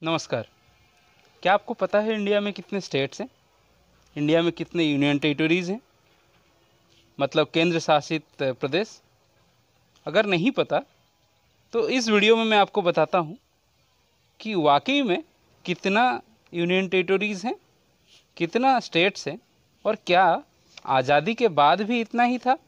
नमस्कार। क्या आपको पता है इंडिया में कितने स्टेट्स हैं? इंडिया में कितने यूनियन टेरिटरीज़ हैं, मतलब केंद्र शासित प्रदेश? अगर नहीं पता तो इस वीडियो में मैं आपको बताता हूँ कि वाकई में कितना यूनियन टेरिटरीज़ हैं, कितना स्टेट्स हैं और क्या आज़ादी के बाद भी इतना ही था।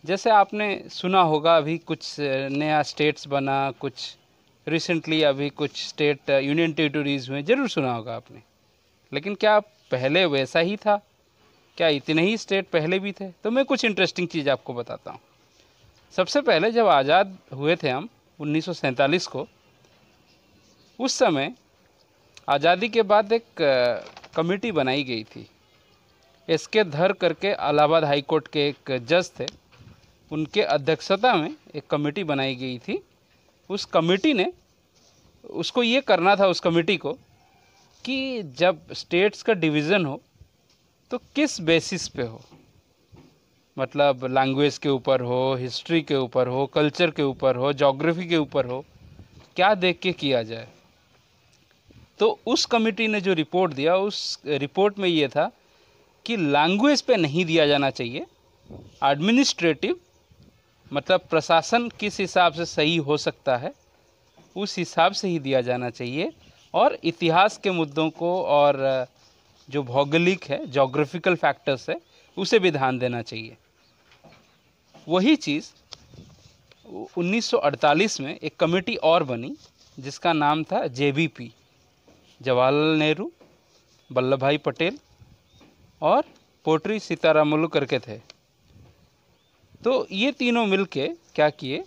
जैसे आपने सुना होगा अभी कुछ नया स्टेट्स बना, कुछ रिसेंटली अभी कुछ स्टेट यूनियन टेरिटरीज़ हुए, ज़रूर सुना होगा आपने। लेकिन क्या पहले वैसा ही था? क्या इतने ही स्टेट पहले भी थे? तो मैं कुछ इंटरेस्टिंग चीज़ आपको बताता हूँ। सबसे पहले जब आज़ाद हुए थे हम 1947 को, उस समय आज़ादी के बाद एक कमेटी बनाई गई थी। एस.के. धर करके इलाहाबाद हाई कोर्ट के एक जज थे, उनके अध्यक्षता में एक कमेटी बनाई गई थी। उस कमेटी ने, उसको ये करना था उस कमेटी को कि जब स्टेट्स का डिवीज़न हो तो किस बेसिस पे हो, मतलब लैंग्वेज के ऊपर हो, हिस्ट्री के ऊपर हो, कल्चर के ऊपर हो, ज्योग्राफी के ऊपर हो, क्या देख के किया जाए। तो उस कमेटी ने जो रिपोर्ट दिया, उस रिपोर्ट में ये था कि लैंग्वेज पे नहीं दिया जाना चाहिए, एडमिनिस्ट्रेटिव मतलब प्रशासन किस हिसाब से सही हो सकता है उस हिसाब से ही दिया जाना चाहिए, और इतिहास के मुद्दों को और जो भौगोलिक है, जोग्राफिकल फैक्टर्स है, उसे भी ध्यान देना चाहिए। वही चीज़ 1948 में एक कमेटी और बनी जिसका नाम था जेबीपी, जवाहरलाल नेहरू, वल्लभ भाई पटेल और पोट्री सीतारामलू करके थे। तो ये तीनों मिलके क्या किए,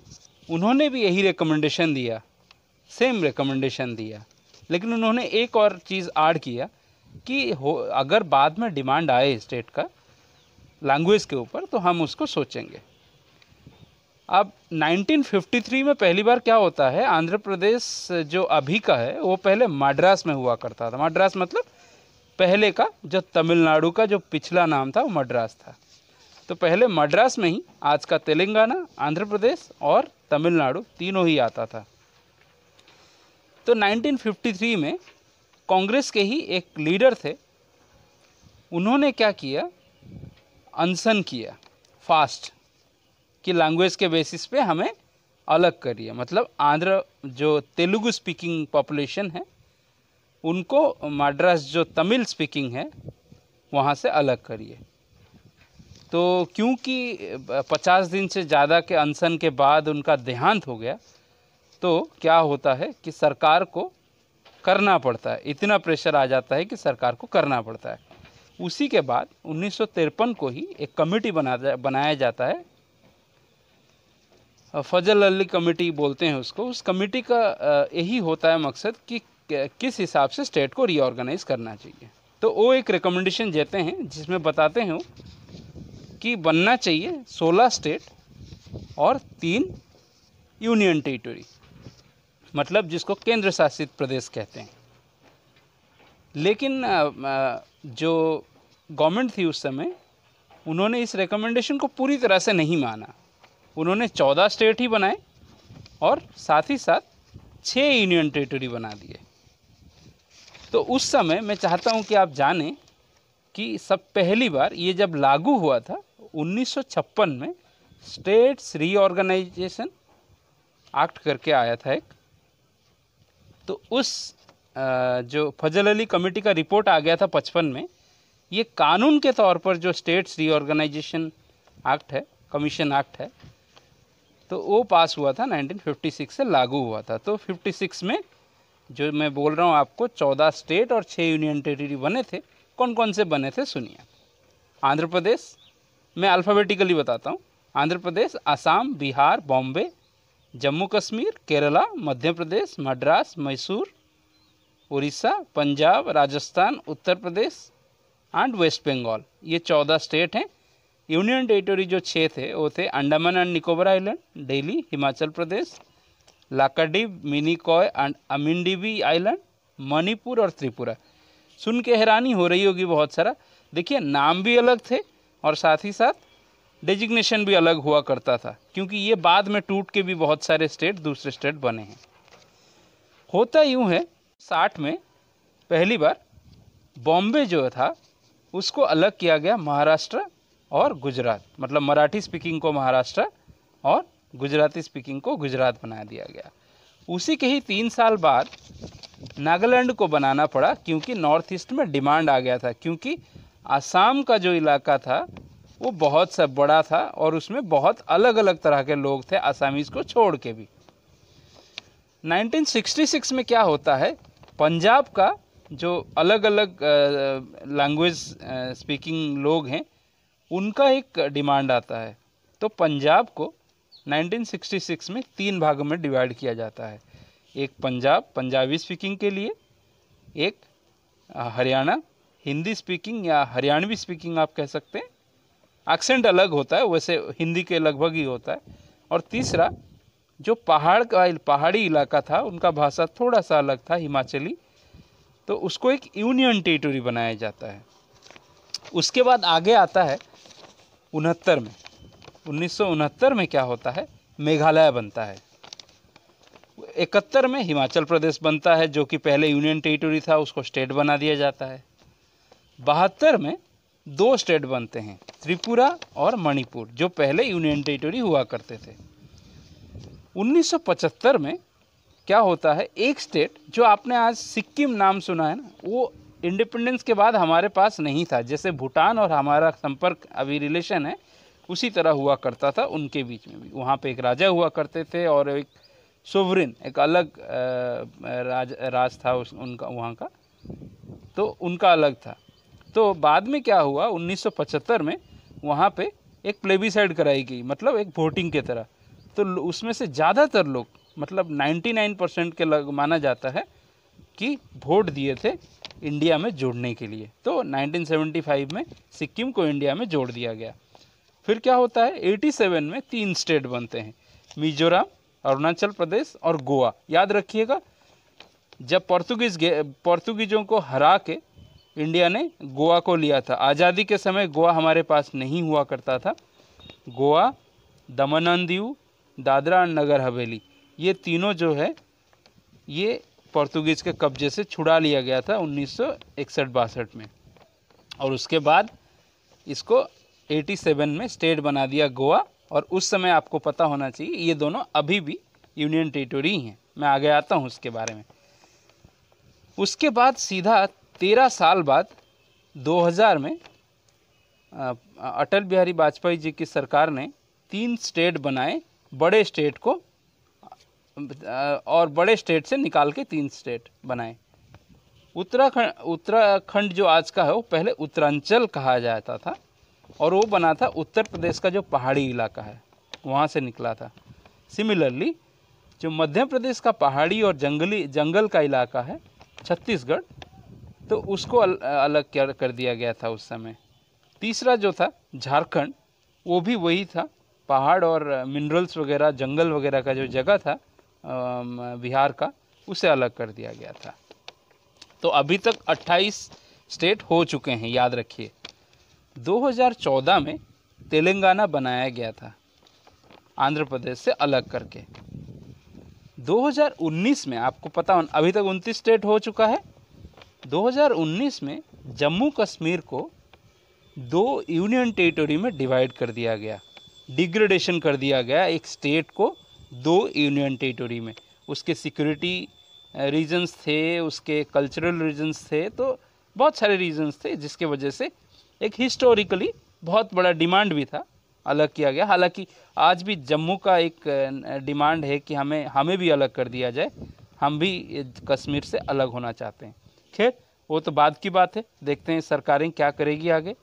उन्होंने भी यही रिकमेंडेशन दिया, सेम रिकमेंडेशन दिया, लेकिन उन्होंने एक और चीज़ ऐड किया कि अगर बाद में डिमांड आए स्टेट का लैंग्वेज के ऊपर तो हम उसको सोचेंगे। अब 1953 में पहली बार क्या होता है, आंध्र प्रदेश जो अभी का है वो पहले मद्रास में हुआ करता था। मद्रास मतलब पहले का जो तमिलनाडु का जो पिछला नाम था वो मद्रास था। तो पहले मद्रास में ही आज का तेलंगाना, आंध्र प्रदेश और तमिलनाडु तीनों ही आता था। तो 1953 में कांग्रेस के ही एक लीडर थे, उन्होंने क्या किया, अनशन किया फास्ट कि लैंग्वेज के बेसिस पे हमें अलग करिए, मतलब आंध्र जो तेलुगु स्पीकिंग पॉपुलेशन है उनको मद्रास जो तमिल स्पीकिंग है वहाँ से अलग करिए। तो क्योंकि 50 दिन से ज़्यादा के अनशन के बाद उनका देहांत हो गया, तो क्या होता है कि सरकार को करना पड़ता है, इतना प्रेशर आ जाता है कि सरकार को करना पड़ता है। उसी के बाद 1953 को ही एक कमेटी बनाया जाता है, फजल अली कमेटी बोलते हैं उसको। उस कमेटी का यही होता है मकसद कि किस हिसाब से स्टेट को रीऑर्गेनाइज करना चाहिए। तो वो एक रिकमेंडेशन देते हैं जिसमें बताते हैं कि बनना चाहिए 16 स्टेट और 3 यूनियन टेरिटरी, मतलब जिसको केंद्र शासित प्रदेश कहते हैं। लेकिन जो गवर्नमेंट थी उस समय, उन्होंने इस रिकमेंडेशन को पूरी तरह से नहीं माना। उन्होंने 14 स्टेट ही बनाए और साथ ही साथ 6 यूनियन टेरिटरी बना दिए। तो उस समय मैं चाहता हूं कि आप जानें कि सब पहली बार ये जब लागू हुआ था 1956 में, स्टेट्स रीऑर्गेनाइजेशन एक्ट करके आया था एक। तो उस जो फजल अली कमेटी का रिपोर्ट आ गया था 55 में, ये कानून के तौर पर जो स्टेट्स रीऑर्गेनाइजेशन एक्ट है, कमीशन एक्ट है, तो वो पास हुआ था 1956 से लागू हुआ था। तो 56 में जो मैं बोल रहा हूँ आपको, 14 स्टेट और 6 यूनियन टेरिटरी बने थे। कौन कौन से बने थे सुनिए। आंध्र प्रदेश, मैं अल्फ़ाबेटिकली बताता हूँ, आंध्र प्रदेश, असम, बिहार, बॉम्बे, जम्मू कश्मीर, केरला, मध्य प्रदेश, मद्रास, मैसूर, उड़ीसा, पंजाब, राजस्थान, उत्तर प्रदेश एंड वेस्ट बंगाल। ये 14 स्टेट हैं। यूनियन टेरिटरी जो 6 थे वो थे Andaman and Nicobar island, Delhi, Himachal Pradesh, Lakshadweep, Minicoy and Amindivi island, Manipur और त्रिपुरा। सुन के हैरानी हो रही होगी बहुत सारा, देखिए नाम भी अलग थे और साथ ही साथ डेजिग्नेशन भी अलग हुआ करता था, क्योंकि ये बाद में टूट के भी बहुत सारे स्टेट दूसरे स्टेट बने हैं। होता यूँ है 60 में पहली बार बॉम्बे जो था उसको अलग किया गया महाराष्ट्र और गुजरात, मतलब मराठी स्पीकिंग को महाराष्ट्र और गुजराती स्पीकिंग को गुजरात बना दिया गया। उसी के ही 3 साल बाद नागालैंड को बनाना पड़ा, क्योंकि नॉर्थ ईस्ट में डिमांड आ गया था, क्योंकि आसाम का जो इलाका था वो बहुत सा बड़ा था और उसमें बहुत अलग अलग तरह के लोग थे आसामीज़ को छोड़ के भी। 1966 में क्या होता है, पंजाब का जो अलग अलग लैंग्वेज स्पीकिंग लोग हैं उनका एक डिमांड आता है। तो पंजाब को 1966 में 3 भागों में डिवाइड किया जाता है। एक पंजाब पंजाबी स्पीकिंग के लिए, एक हरियाणा हिंदी स्पीकिंग या हरियाणवी स्पीकिंग आप कह सकते हैं, एक्सेंट अलग होता है, वैसे हिंदी के लगभग ही होता है, और तीसरा जो पहाड़ी इलाका था उनका भाषा थोड़ा सा अलग था, हिमाचली, तो उसको एक यूनियन टेरिटरी बनाया जाता है। उसके बाद आगे आता है 69 में, 1969 में क्या होता है, मेघालय बनता है। 71 में हिमाचल प्रदेश बनता है, जो कि पहले यूनियन टेरिटरी था, उसको स्टेट बना दिया जाता है। 72 में 2 स्टेट बनते हैं, त्रिपुरा और मणिपुर, जो पहले यूनियन टेरिटरी हुआ करते थे। 1975 में क्या होता है, एक स्टेट जो आपने आज सिक्किम नाम सुना है ना, वो इंडिपेंडेंस के बाद हमारे पास नहीं था। जैसे भूटान और हमारा संपर्क अभी रिलेशन है, उसी तरह हुआ करता था उनके बीच में भी। वहाँ पे एक राजा हुआ करते थे और एक सोवरेन, एक अलग राज था उनका वहाँ का, तो उनका अलग था। तो बाद में क्या हुआ, 1975 में वहाँ पे एक प्लेबिसाइड कराई गई, मतलब एक वोटिंग की तरह। तो उसमें से ज़्यादातर लोग, मतलब 99% के लग माना जाता है कि वोट दिए थे इंडिया में जोड़ने के लिए। तो 1975 में सिक्किम को इंडिया में जोड़ दिया गया। फिर क्या होता है, 87 में 3 स्टेट बनते हैं, मिजोरम, अरुणाचल प्रदेश और गोवा। याद रखिएगा, जब पोर्तुगीज़ों को हरा के इंडिया ने गोवा को लिया था। आज़ादी के समय गोवा हमारे पास नहीं हुआ करता था। गोवा, दमन एंड दीव, दादरा और नगर हवेली, ये तीनों जो है ये पोर्तुगीज़ के कब्जे से छुड़ा लिया गया था 1961-62 में, और उसके बाद इसको 87 में स्टेट बना दिया गोवा। और उस समय आपको पता होना चाहिए ये दोनों अभी भी यूनियन टेरिटरी हैं। मैं आगे आता हूँ उसके बारे में। उसके बाद सीधा 13 साल बाद 2000 में अटल बिहारी वाजपेयी जी की सरकार ने 3 स्टेट बनाए, बड़े स्टेट को, और बड़े स्टेट से निकाल के 3 स्टेट बनाए। उत्तराखंड जो आज का है वो पहले उत्तरांचल कहा जाता था, और वो बना था उत्तर प्रदेश का जो पहाड़ी इलाका है वहाँ से निकला था। सिमिलरली जो मध्य प्रदेश का पहाड़ी और जंगल का इलाका है छत्तीसगढ़, तो उसको अलग कर दिया गया था उस समय। तीसरा जो था झारखंड, वो भी वही था, पहाड़ और मिनरल्स वगैरह, जंगल वगैरह का जो जगह था बिहार का, उसे अलग कर दिया गया था। तो अभी तक 28 स्टेट हो चुके हैं, याद रखिए। 2014 में तेलंगाना बनाया गया था आंध्र प्रदेश से अलग करके। 2019 में आपको पता हो, अभी तक 29 स्टेट हो चुका है। 2019 में जम्मू कश्मीर को 2 यूनियन टेरिटरी में डिवाइड कर दिया गया, डिग्रेडेशन कर दिया गया एक स्टेट को 2 यूनियन टेरिटरी में। उसके सिक्योरिटी रीजंस थे, उसके कल्चरल रीजंस थे, तो बहुत सारे रीजंस थे, जिसके वजह से एक हिस्टोरिकली बहुत बड़ा डिमांड भी था, अलग किया गया। हालांकि आज भी जम्मू का एक डिमांड है कि हमें भी अलग कर दिया जाए, हम भी कश्मीर से अलग होना चाहते हैं। खैर वो तो बाद की बात है, देखते हैं सरकारें क्या करेगी आगे।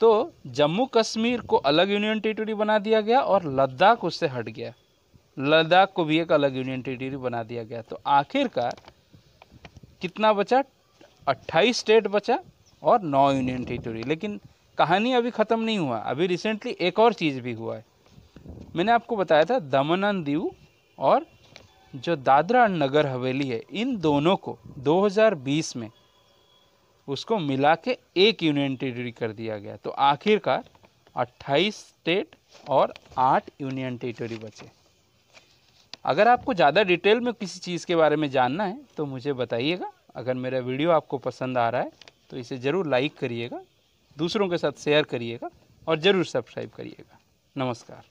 तो जम्मू कश्मीर को अलग यूनियन टेरिटरी बना दिया गया और लद्दाख उससे हट गया, लद्दाख को भी एक अलग यूनियन टेरिटरी बना दिया गया। तो आखिरकार कितना बचा, 28 स्टेट बचा और 9 यूनियन टेरिटरी। लेकिन कहानी अभी ख़त्म नहीं हुआ, अभी रिसेंटली एक और चीज़ भी हुआ है। मैंने आपको बताया था दमन एंड दीव और जो दादरा और नगर हवेली है, इन दोनों को 2020 में उसको मिला के एक यूनियन टेरिटरी कर दिया गया। तो आखिरकार 28 स्टेट और 8 यूनियन टेरिटरी बचे। अगर आपको ज़्यादा डिटेल में किसी चीज़ के बारे में जानना है तो मुझे बताइएगा। अगर मेरा वीडियो आपको पसंद आ रहा है तो इसे ज़रूर लाइक करिएगा, दूसरों के साथ शेयर करिएगा और ज़रूर सब्सक्राइब करिएगा। नमस्कार।